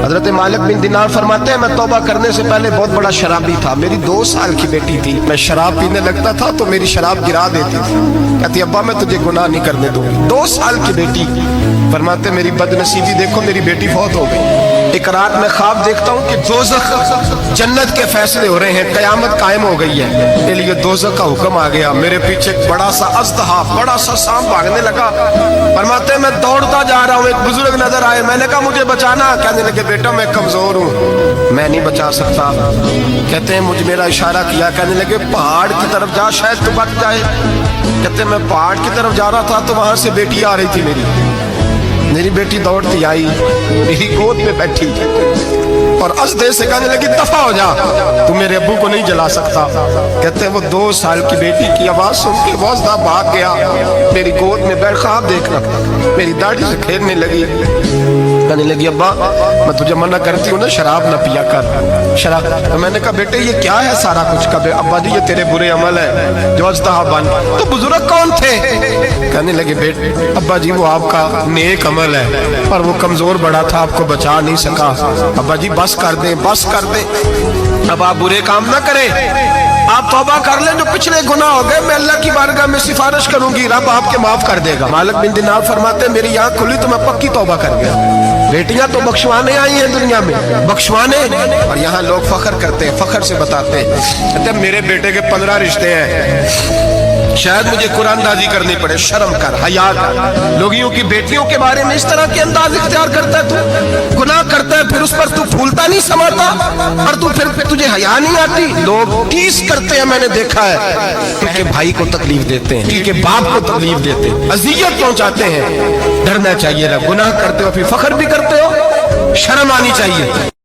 حضرت مالک بن دینار فرماتے ہیں میں توبہ کرنے سے پہلے بہت بڑا شرابی تھا، میری 2 سال کی بیٹی تھی، میں شراب پینے لگتا تھا تو میری شراب گرا دیتی تھی، کہتی ابا میں تجھے گناہ نہیں کرنے دوں گی۔ 2 سال کی بیٹی، فرماتے میری بد نصیبی دیکھو میری بیٹی فوت ہو گئی۔ ایک رات میں خواب دیکھتا ہوں کہ دوزخ جنت کے فیصلے ہو رہے ہیں، قیامت قائم ہو گئی ہے، میرے لیے دوزخ کا حکم آ گیا، میرے پیچھے ایک بڑا سا اژدہا، بڑا سا سانپ بھاگنے لگا۔ فرماتے ہیں میں دوڑتا جا رہا ہوں، ایک بزرگ نظر آئے، میں نے کہا مجھے بچانا، کہنے لگے بیٹا میں کمزور ہوں، میں نہیں بچا سکتا۔ کہتے ہیں مجھ میرا اشارہ کیا، کہنے لگے پہاڑ کی طرف جا شاید تو بچ جائے۔ کہتے ہیں میں پہاڑ کی طرف جا رہا تھا تو وہاں سے بیٹی آ رہی تھی، میری بیٹی دوڑتی آئی، میری گود میں بیٹھی اور اژدہے سے کہنے لگی دفع ہو جا، تو میرے ابو کو نہیں جلا سکتا۔ کہتے ہیں وہ 2 سال کی بیٹی کی آواز سن کے وہ اژدہا بھاگ گیا، میری گود میں بیٹھ خواب دیکھنا، میری داڑھی سے کھیلنے لگی، کہنے لگی ابا میں تجھے منع کرتی ہوں نا شراب نہ پیا کر شراب۔ میں نے کہا بیٹے یہ کیا ہے سارا کچھ؟ کہا ابا جی یہ تیرے برے عمل ہے جو اژدہا بن۔ تو بزرگ کون تھے؟ کہنے لگے بیٹے ابا جی وہ آپ کا نیک عمل ہے اور وہ کمزور بڑا تھا، آپ کو بچا نہیں سکا، ابا جی بس کر دیں بس کر دیں، اب آپ برے کام نہ کریں، آپ توبہ کر لیں، جو پچھلے گناہ ہو گئے میں اللہ کی بارگاہ میں سفارش کروں گی، رب آپ کے معاف کر دے گا۔ مالک بن دینار فرماتے ہیں میری آنکھ کھلی تو میں پکی توبہ کر گیا۔ بیٹیاں تو بخشوانے آئی ہیں دنیا میں، بخشوانے، اور یہاں لوگ فخر کرتے ہیں، فخر سے بتاتے ہیں، کہتے ہیں میرے بیٹے کے 15 رشتے ہیں، شاید مجھے قرآن دازی کرنی پڑے، شرم کر، حیا کر۔ لوگیوں کی بیٹیوں کے بارے میں اس طرح کے انداز اختیار کرتا ہے، تو گناہ کرتا ہے پھر اس پر تو پھولتا نہیں سماتا، اور تو پھر تجھے حیا نہیں آتی۔ لوگ ٹیس کرتے ہیں، میں نے دیکھا ہے، کیونکہ بھائی کو تکلیف دیتے ہیں، کیونکہ باپ کو تکلیف دیتے ہیں، اذیت پہنچاتے ہیں۔ ڈرنا چاہیے، گناہ کرتے ہو پھر فخر بھی کرتے ہو، شرم آنی چاہیے۔